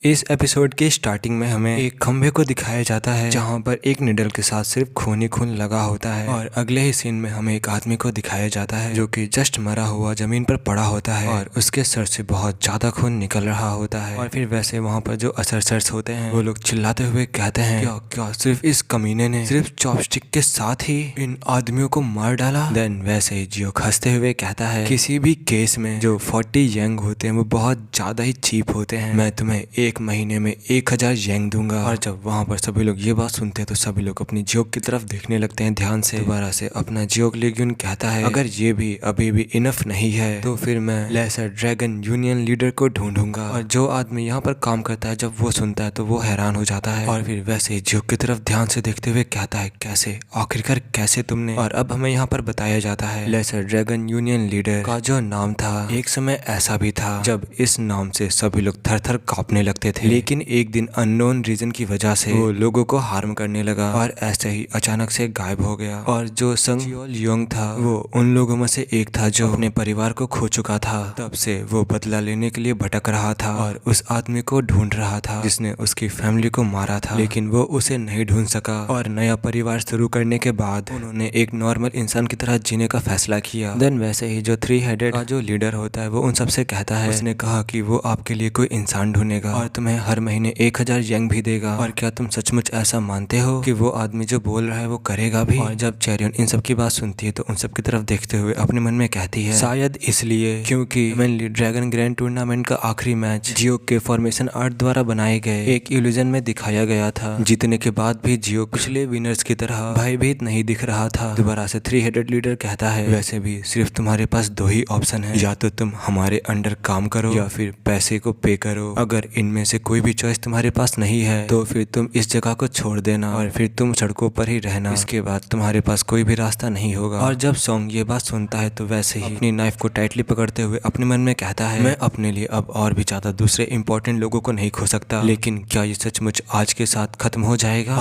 इस एपिसोड के स्टार्टिंग में हमें एक खंभे को दिखाया जाता है जहां पर एक निडल के साथ सिर्फ खून ही खून लगा होता है और अगले ही सीन में हमें एक आदमी को दिखाया जाता है जो कि जस्ट मरा हुआ जमीन पर पड़ा होता है और उसके सर से बहुत ज्यादा खून निकल रहा होता है। और फिर वैसे वहां पर जो असरसर्स होते हैं वो लोग चिल्लाते हुए कहते हैं क्या क्या सिर्फ इस कमीने ने सिर्फ चॉपस्टिक के साथ ही इन आदमियों को मार डाला। देन वैसे ही जियो हंसते हुए कहता है किसी भी केस में जो 40 यंग होते हैं वो बहुत ज्यादा ही चीप होते हैं, मैं तुम्हें एक महीने में 1000 येंग दूंगा। और जब वहां पर सभी लोग ये बात सुनते हैं तो सभी लोग अपनी जियोक की तरफ देखने लगते हैं ध्यान से। दोबारा से अपना जियोक लेग्यून कहता है अगर ये भी अभी भी इनफ नहीं है तो फिर मैं लेसर ड्रैगन यूनियन लीडर को ढूंढूंगा। और जो आदमी यहाँ पर काम करता है जब वो सुनता है तो वो हैरान हो जाता है और फिर वैसे ही जियोक की तरफ ध्यान से देखते हुए कहता है कैसे, आखिरकार कैसे तुमने। और अब हमें यहाँ पर बताया जाता है लेसर ड्रैगन यूनियन लीडर का जो नाम था एक समय ऐसा भी था जब इस नाम से सभी लोग थर थर कांपने लगते थे, लेकिन एक दिन अननोन रीजन की वजह से वो लोगों को हार्म करने लगा और ऐसे ही अचानक से गायब हो गया। और जो संग जियोल था वो उन लोगों में से एक था जो अपने परिवार को खो चुका था। तब से वो बदला लेने के लिए भटक रहा था और उस आदमी को ढूंढ रहा था जिसने उसकी फैमिली को मारा था, लेकिन वो उसे नहीं ढूंढ सका। और नया परिवार शुरू करने के बाद उन्होंने एक नॉर्मल इंसान की तरह जीने का फैसला किया। देन वैसे ही जो 3 हेडेड का जो लीडर होता है वो उन सबसे कहता है, उसने कहा कि वो आपके लिए कोई इंसान ढूंढेगा और तुम्हें हर महीने 1000 येंग भी देगा। और क्या तुम सचमुच ऐसा मानते हो कि वो आदमी जो बोल रहा है वो करेगा भी। और जब चेरियन इन सब की बात सुनती है तो उन सब की तरफ देखते हुए अपने मन में कहती है शायद इसलिए क्योंकि ड्रैगन ग्रैंड टूर्नामेंट का आखिरी मैच जियोक के फॉर्मेशन आर्ट द्वारा बनाए गए एक इल्यूजन में दिखाया गया था। जीतने के बाद भी जियोक पिछले विनर्स की तरह भयभीत नहीं दिख रहा था। दोबारा से 3 हेडेड लीडर कहता है वैसे भी सिर्फ तुम्हारे पास 2 ही ऑप्शन है, या तो तुम हमारे अंडर काम करो या फिर पैसे को पे करो। अगर इनमें से कोई भी चॉइस तुम्हारे पास नहीं है तो फिर तुम इस जगह को छोड़ देना और फिर तुम सड़कों पर ही रहना, इसके बाद तुम्हारे पास कोई भी रास्ता नहीं होगा। और जब सॉन्ग ये बात सुनता है तो वैसे ही अपनी नाइफ को टाइटली पकड़ते हुए अपने मन में कहता है मैं अपने लिए अब और भी ज्यादा दूसरे इंपॉर्टेंट लोगों को नहीं खो सकता, लेकिन क्या ये सचमुच आज के साथ खत्म हो जाएगा।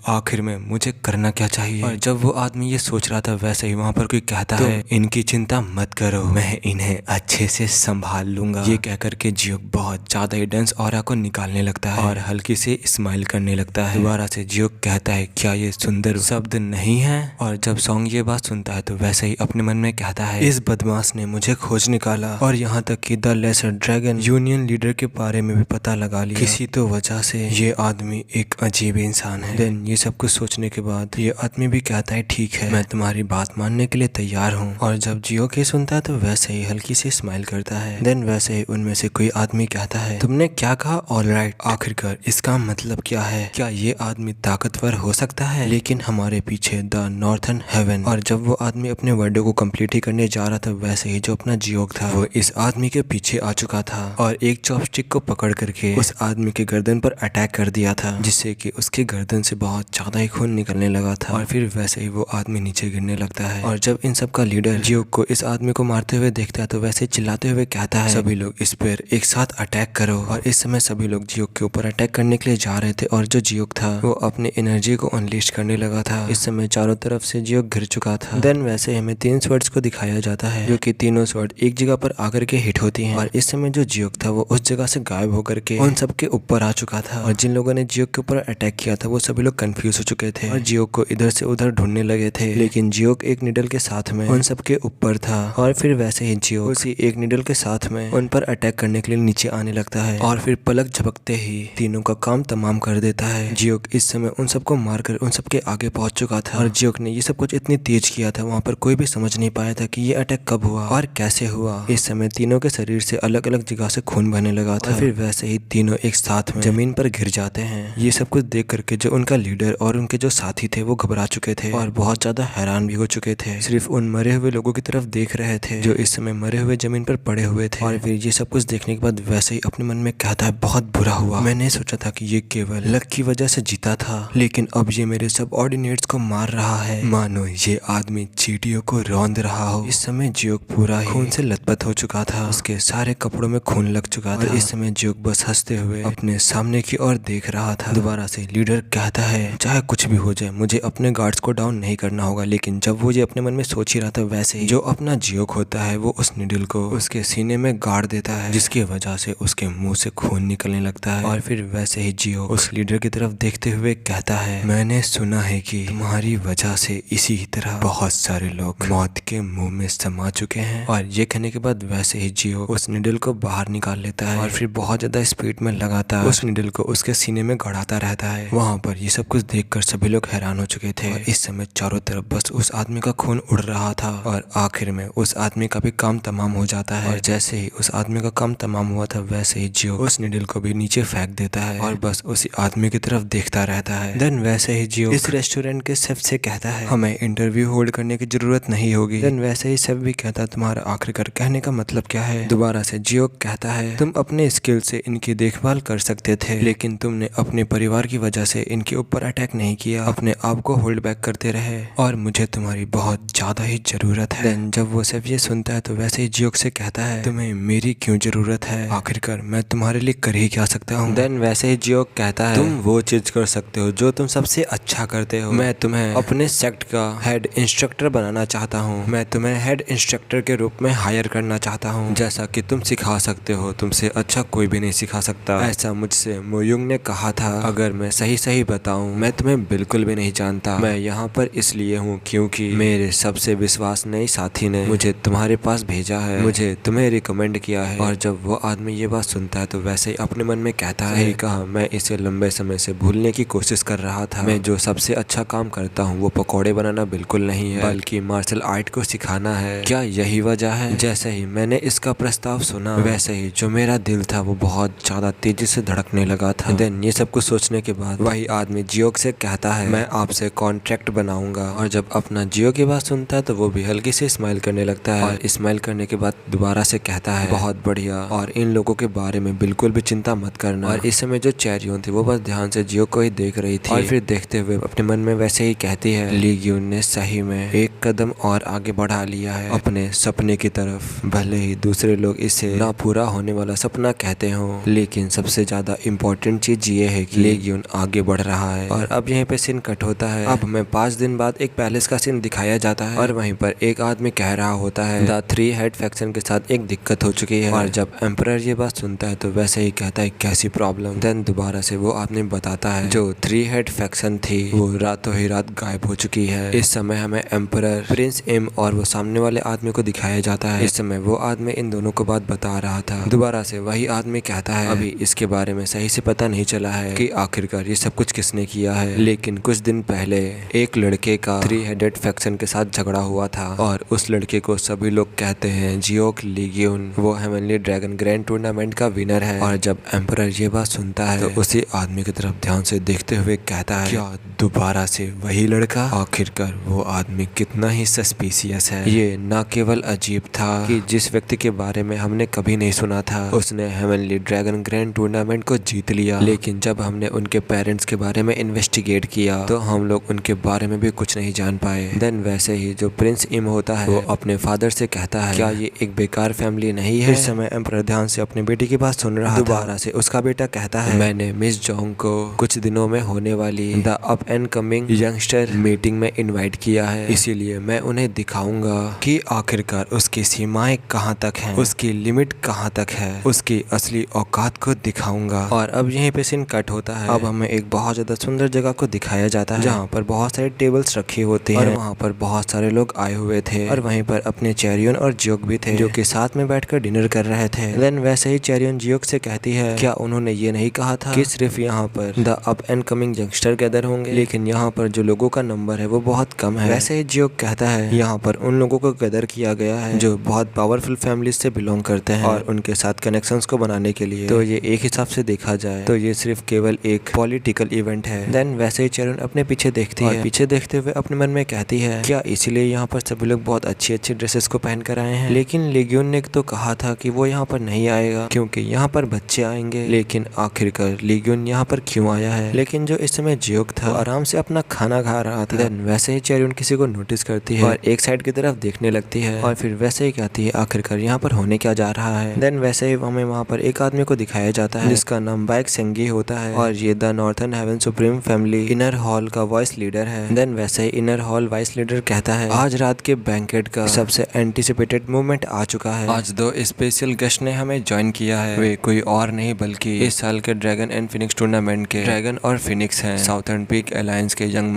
आखिर में मुझे करना क्या चाहिए। और जब वो आदमी ये सोच रहा था वैसे ही वहाँ पर कोई कहता है इनकी चिंता मत करो, मैं इन्हें अच्छे से संभाल लूंगा। ये कहकर के जियोक बहुत ज्यादा ही डेंस ऑरा को निकालने लगता है और हल्की से स्माइल करने लगता है। दोबारा से जियोक कहता है क्या ये सुंदर शब्द नहीं है। और जब सॉन्ग ये बात सुनता है तो वैसे ही अपने मन में कहता है इस बदमाश ने मुझे खोज निकाला और यहाँ तक कि the lesser dragon union leader के बारे में भी पता लगा लिया, किसी तो वजह से ये आदमी एक अजीब इंसान है। देन ये सब कुछ सोचने के बाद ये आदमी भी कहता है ठीक है मैं तुम्हारी बात मानने के लिए तैयार हूँ। और जब जियोक ये सुनता है तो वैसे ही हल्की से स्माइल करता है। देन वैसे ही उनमें से कोई आदमी कहता है तुमने क्या कहा, ऑलराइट, आखिरकार इसका मतलब क्या है, क्या ये आदमी ताकतवर हो सकता है लेकिन हमारे पीछे द नॉर्थर्न हेवन। और जब वो आदमी अपने वर्ड को कंप्लीट ही करने जा रहा था वैसे ही जो अपना जियोक था वो इस आदमी के पीछे आ चुका था और एक चॉपस्टिक को पकड़ करके उस आदमी के गर्दन पर अटैक कर दिया था, जिससे कि उसके गर्दन से बहुत ज्यादा ही खून निकलने लगा था। और फिर वैसे ही वो आदमी नीचे गिरने लगता है। और जब इन सब का लीडर जियोक को इस आदमी को मारते हुए देखता है तो वैसे चिल्लाते हुए कहता है सभी लोग इस पर एक साथ अटैक करो। और इस समय सभी लोग जियोक के ऊपर अटैक करने के लिए जा रहे थे और जो जियोक था वो अपने एनर्जी को अनलीश करने लगा था। इस समय चारों तरफ से जियोक गिर चुका था। देन वैसे हमें 3 स्वर्ड्स को दिखाया जाता है जो कि तीनों स्वर्ड एक जगह पर आकर के हिट होती हैं। और इस समय जो जियोक था वो उस जगह से गायब होकर के उन सब के ऊपर आ चुका था। और जिन लोगों ने जियोक के ऊपर अटैक किया था वो सभी लोग कंफ्यूज हो चुके थे और जियोक को इधर से उधर ढूंढने लगे थे, लेकिन जियोक एक निडल के साथ में उन सब के ऊपर था। और फिर वैसे ही जियोक उसी एक निडल के साथ में उन पर अटैक करने के लिए नीचे आने लगता है और फिर पलक झपकते ही तीनों का काम तमाम कर देता है। जियोक इस समय उन सबको मारकर उन सबके आगे पहुंच चुका था और जियोक ने ये सब कुछ इतनी तेज किया था वहाँ पर कोई भी समझ नहीं पाया था कि ये अटैक कब हुआ और कैसे हुआ। इस समय तीनों के शरीर से अलग अलग जगह से खून बहने लगा था। फिर वैसे ही तीनों एक साथ में जमीन पर गिर जाते हैं। ये सब कुछ देख करके जो उनका लीडर और उनके जो साथी थे वो घबरा चुके थे और बहुत ज्यादा हैरान भी हो चुके थे, सिर्फ उन मरे हुए लोगों की तरफ देख रहे थे जो इस समय मरे हुए जमीन पर पड़े हुए थे। और फिर ये सब कुछ देखने के बाद वैसे ही अपने मन में कहता है बहुत बुरा हुआ, मैंने सोचा था कि ये केवल लक की वजह से जीता था लेकिन अब ये मेरे सब ऑर्डिनेट्स को मार रहा है, मानो ये आदमी चींटियों को रौंद रहा हो। इस समय जियोक पूरा ही खून से लथपथ हो चुका था, उसके सारे कपड़ों में खून लग चुका था। इस समय जियोक बस हंसते हुए अपने सामने की ओर देख रहा था। दोबारा से लीडर कहता है चाहे कुछ भी हो जाए मुझे अपने गार्ड्स को डाउन नहीं करना होगा। लेकिन जब वो ये अपने मन में सोच ही रहा था वैसे ही जो अपना जियोक होता है वो उस निडल को उसके सीने में गाड़ देता है, जिसकी वजह से उसके मुंह से खून निकलने लगता है। और फिर वैसे ही जियो उस लीडर की तरफ देखते हुए कहता है, मैंने सुना है कि तुम्हारी वजह से इसी तरह बहुत सारे लोग मौत के मुंह में समा चुके हैं। और ये कहने के बाद वैसे ही जियो उस निडल को बाहर निकाल लेता है और फिर बहुत ज्यादा स्पीड में लगातार उस निडल को उसके सीने में गड़ाता रहता है। वहाँ पर ये सब कुछ देखकर सभी लोग हैरान हो चुके थे। और इस समय चारों तरफ बस उस आदमी का खून उड़ रहा था और आखिर में उस आदमी का भी काम तमाम हो जाता है। और जैसे ही उस आदमी का काम तमाम हुआ था वैसे ही जियो उस निडल को भी नीचे फेंक देता है और बस उसी आदमी की तरफ देखता रहता है। देन वैसे ही जियो इस रेस्टोरेंट के शेफ से कहता है, हमें इंटरव्यू होल्ड करने की जरूरत नहीं होगी। देन वैसे ही शेफ भी कहता, तुम्हारा आखिरकार कहने का मतलब क्या है? दोबारा से जियो कहता है, तुम अपने स्किल से इनकी देखभाल कर सकते थे, लेकिन तुमने अपने परिवार की वजह से इनके ऊपर अटैक नहीं किया, अपने आप को होल्ड बैक करते रहे और मुझे तुम्हारी बहुत ज्यादा ही जरूरत है। देन जब वो शेफ ये सुनता है तो वैसे ही जियो से कहता है, तुम्हें मेरी क्यों जरूरत है? आखिरकार मैं तुम्हारे लिए कर ही क्या सकता हूँ? देन वैसे ही जियो कहता है, तुम वो चीज कर सकते हो जो तुम सबसे अच्छा करते हो। मैं तुम्हें अपने सेक्ट का हेड इंस्ट्रक्टर बनाना चाहता हूँ। मैं तुम्हें हेड इंस्ट्रक्टर के रूप में हायर करना चाहता हूँ। जैसा कि तुम सिखा सकते हो, तुमसे अच्छा कोई भी नहीं सिखा सकता। ऐसा मुझसे मोयुंग ने कहा था। अगर मैं सही बताऊँ, मैं तुम्हें बिल्कुल भी नहीं जानता। मैं यहाँ पर इसलिए हूँ क्योंकि मेरे सबसे विश्वसनीय साथी ने मुझे तुम्हारे पास भेजा है, मुझे तुम्हें रिकमेंड किया है। और जब वो आदमी ये बात सुनता है तो वैसे ही अपने मन में कहता है, सही कहा, मैं इसे लंबे समय से भूलने की कोशिश कर रहा था। मैं जो सबसे अच्छा काम करता हूँ वो पकौड़े बनाना बिल्कुल नहीं है, बल्कि मार्शल आर्ट को सिखाना है। क्या यही वजह है? जैसे ही मैंने इसका प्रस्ताव सुना वैसे ही जो मेरा दिल था वो बहुत ज्यादा तेजी से धड़कने लगा था। देन ये सब कुछ सोचने के बाद वही आदमी जियो से कहता है, मैं आपसे कॉन्ट्रैक्ट बनाऊंगा। और जब अपना जियो की बात सुनता है तो वो भी हल्की से स्माइल करने लगता है और स्माइल करने के बाद दोबारा से कहता है, बहुत बढ़िया, और इन लोगों के बारे में बिल्कुल भी चिंता मत करना। और इस समय जो चेरियों थी वो बस ध्यान से जियो को ही देख रही थी और फिर देखते हुए अपने मन में वैसे ही कहती है, ली ग्यून ने सही में एक कदम और आगे बढ़ा लिया है अपने सपने की तरफ। भले ही दूसरे लोग इसे ना पूरा होने वाला सपना कहते हो, लेकिन सबसे ज्यादा इम्पोर्टेंट चीज ये है कि ली ग्यून आगे बढ़ रहा है। और अब यहीं पे सीन कट होता है। अब हमें 5 दिन बाद एक पैलेस का सीन दिखाया जाता है और वहीं पर एक आदमी कह रहा होता है, द 3 हेड फैक्शन के साथ एक दिक्कत हो चुकी है। और जब एम्परर ये बात सुनता है तो वैसे ही कहता है, कैसी प्रॉब्लम? देन दोबारा से वो आदमी बताता है, जो 3 हेड फैक्शन थी वो रातों ही रात गायब हो चुकी है। इस समय हमें एम्परर, प्रिंस एम और वो सामने वाले आदमी को दिखाया जाता है। इस समय वो आदमी इन दोनों को बात बता रहा था। दोबारा से वही आदमी कहता है, अभी इसके बारे में सही से पता नहीं चला है कि आखिरकार ये सब कुछ किसने किया है, लेकिन कुछ दिन पहले एक लड़के का 3 हेडेड फैक्शन के साथ झगड़ा हुआ था और उस लड़के को सभी लोग कहते हैं जियोक लीगियन। वो हेवनली ड्रैगन ग्रैंड टूर्नामेंट का विनर है। और जब एम्परर ये बात सुनता है तो उसी आदमी की तरफ ध्यान से देखते हुए कहता है, क्या दोबारा से वही लड़का? आखिरकार वो आदमी कितना ही सस्पिशियस है। ये न केवल अजीब था कि जिस व्यक्ति के बारे में हमने कभी नहीं सुना था उसने हेवनली ड्रैगन ग्रैंड टूर्नामेंट को जीत लिया, लेकिन जब हमने उनके पेरेंट्स के बारे में इन्वेस्टिगेट किया तो हम लोग उनके बारे में भी कुछ नहीं जान पाए। देन वैसे ही जो प्रिंस इम होता है वो अपने फादर से कहता है, क्या ये एक बेकार फैमिली नहीं है? इस समय एम्परर ध्यान से अपनी बेटी की बात सुन रहा था। दोबारा से उसका बेटा कहता है, मैंने मिस जोंग को कुछ दिनों में होने वाली the up and coming youngster meeting में इनवाइट किया है, इसीलिए मैं उन्हें दिखाऊंगा कि आखिरकार उसकी सीमाएं कहां तक हैं, उसकी लिमिट कहां तक है, उसकी असली औकात को दिखाऊंगा। और अब यहीं पे सीन कट होता है। अब हमें एक बहुत ज्यादा सुंदर जगह को दिखाया जाता है जहाँ पर बहुत सारे टेबल्स रखी होती हैं और वहाँ पर बहुत सारे लोग आए हुए थे और वहीं पर अपने चेरियन और जियोक भी थे जो कि साथ में बैठकर डिनर कर रहे थे। देन वैसे ही चेरियन जियोक से कहती है, क्या उन्होंने ये नहीं कहा था कि सिर्फ यहाँ पर the up and coming youngster gather होंगे, लेकिन यहाँ पर जो लोगों का नंबर है वो बहुत कम है। वैसे ही जियोक कहता है, यहाँ पर उन लोगों को गैदर किया गया है जो बहुत पावरफुल फैमिली से बिलोंग करते हैं और उनके साथ कनेक्शंस को बनाने के लिए। तो ये एक हिसाब से देखा जाए तो ये सिर्फ केवल एक पॉलिटिकल इवेंट है। देन वैसे ही चेरियन अपने पीछे देखती है, पीछे देखते हुए अपने मन में कहती है, क्या इसीलिए यहाँ पर सभी लोग बहुत अच्छी अच्छी ड्रेसेस को पहन कर आए हैं? लेकिन लीगियन ने तो कहा था कि वो यहाँ पर नहीं आएगा क्योंकि यहाँ पर बच्चे आएंगे, लेकिन आखिरकार लीगियन यहाँ पर क्यों आया है? लेकिन जो इस समय जियोक था आराम से अपना खाना खा रहा था। देन वैसे ही चेरियन किसी को नोटिस करती है और एक साइड की तरफ देखने लगती है और फिर वैसे ही कहती है, आखिरकार यहाँ पर होने क्या जा रहा है? देन वैसे ही हमें वहाँ पर एक आदमी को दिखाया जाता है जिसका नाम बाइक सेंगी होता है और ये the northern heaven supreme family inner hall का वॉइस लीडर है। देन वैसे ही इनर हॉल वॉइस लीडर कहता है, आज रात के बैंकेट का सबसे एंटिसिपेटेड मोमेंट आ चुका है। आज 2 स्पेशल गेस्ट ने हमें ज्वाइन किया है। वे कोई और नहीं बल्कि इस साल के ड्रैगन एंड फिनिक्स टूर्नामेंट के ड्रैगन और फिनिक्स हैं। साउथर्न पीक अलायंस के यंग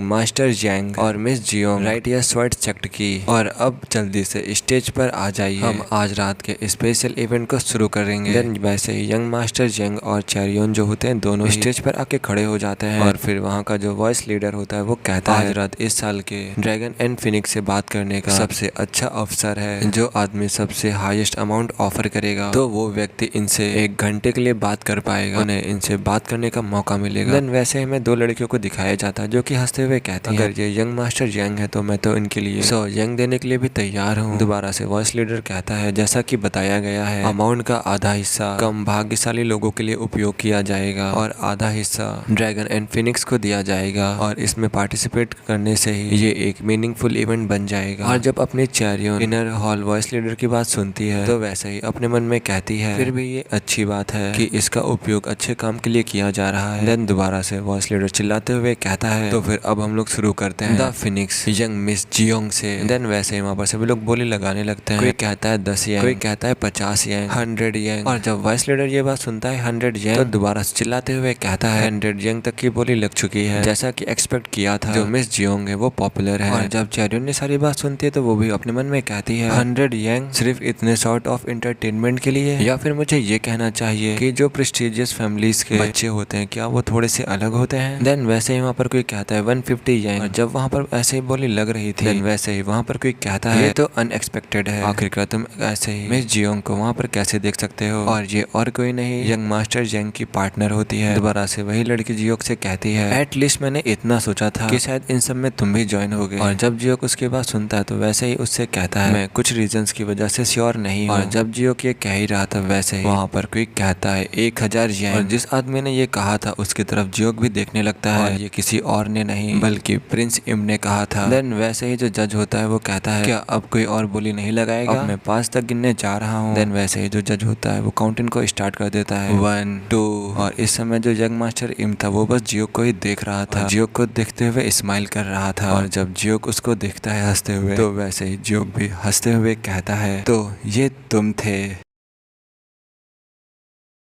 मास्टर जैंग और मिस जियोंग राइट या स्वर्ड सेक्ट की। और अब जल्दी से स्टेज पर आ जाइए, हम आज रात के स्पेशल इवेंट को शुरू करेंगे। देन वैसे ही यंग मास्टर जैंग और चैरियन जो होते हैं दोनों स्टेज पर आके खड़े हो जाते हैं और फिर वहाँ का जो वॉइस लीडर होता है वो कहता है आज रात इस साल के ड्रैगन एंड फिनिक्स से बात करने का सबसे अच्छा अवसर है। जो आदमी सबसे हाईएस्ट अमाउंट ऑफर करेगा तो वो व्यक्ति इनसे 1 घंटे के लिए बात कर पाएगा, उन्हें इनसे बात करने का मौका मिलेगा। देन वैसे ही हमें 2 लड़कियों को दिखाया जाता है जो कि हंसते हुए कहती है अगर ये यंग मास्टर यंग है तो मैं तो इनके लिए 100 यंग देने के लिए भी तैयार हूँ। दोबारा से वॉइस लीडर कहता है जैसा कि बताया गया है अमाउंट का आधा हिस्सा कम भाग्यशाली लोगों के लिए उपयोग किया जाएगा और आधा हिस्सा ड्रैगन एंड फिनिक्स को दिया जाएगा और इसमें पार्टिसिपेट करने से ही ये एक मीनिंगफुल इवेंट बन जाएगा। और जब अपनी चैरियन इनर हॉल वॉइस लीडर की बात सुनती है तो वैसे ही अपने मन में कहती है फिर भी ये अच्छी बात है कि इसका उपयोग अच्छे काम के लिए किया जा रहा है। देन दोबारा से वॉइस लीडर चिल्लाते हुए कहता है तो फिर अब हम लोग शुरू करते हैं the Phoenix young miss Jeong से। देन वैसे ही वहाँ पर सभी लोग बोली लगाने लगते हैं, कोई कहता है 10 यंग, कोई कहता है 50 यंग, 100 यंग। और जब वॉइस लीडर ये बात सुनता है 100 यंग तो दोबारा से चिल्लाते हुए कहता है 100 यंग तक की बोली लग चुकी है। जैसा कि एक्सपेक्ट किया था जो मिस जियोंग है वो पॉपुलर है। और जब चैरियन ने सारी बात सुनती है तो वो भी अपने मन में कहती है 100 यंग सिर्फ इतने सॉर्ट ऑफ एंटरटेनमेंट के लिए, या फिर मुझे ये कहना चाहिए कि जो प्रेस्टिजियस फैमिलीज के बच्चे होते हैं क्या वो थोड़े से अलग होते हैं। देन वैसे ही वहाँ पर कोई कहता है 150 यंग। और जब वहाँ पर ऐसे ही बोली लग रही थी देन वैसे ही वहाँ पर कोई कहता है ये तो अनएक्सपेक्टेड है, आखिरकार तुम ऐसे ही मिस जियोंग को वहाँ पर कैसे देख सकते हो। और ये और कोई नहीं यंग मास्टर जैंग की पार्टनर होती है। दोबारा से वही लड़की जियोंग से कहती है एटलीस्ट मैंने इतना सोचा था कि शायद इन सब में तुम भी ज्वाइन होगे। और जब जियोंग उसके बाद सुनता है तो वैसे ही उससे कहता है मैं कुछ रीजंस की वजह से श्योर नहीं हूँ। और जब जियोंग ये कह ही रहा था वैसे ही वहाँ पर कोई कहता है 1000 येन। और जिस आदमी ने ये कहा था उसकी तरफ जियोंग भी देखने लगता है और ये किसी और ने नहीं बल्कि प्रिंस इम ने कहा था। देन वैसे ही जो जज होता है वो कहता है क्या अब कोई और बोली नहीं लगाएगा, अब मैं 5 तक गिनने जा रहा हूँ। देन वैसे ही जो जज होता है वो काउंटिंग को स्टार्ट कर देता है 1 2। और इस समय जो यंग मास्टर इम था वो बस जियोंग को ही देख रहा था, जियोंग को देखते हुए स्माइल कर रहा था। और जब जियोंग उसको देखता है हंसते हुए तो वैसे ही जियोंग भी हंसते हुए कहता है तो ये तुम थे।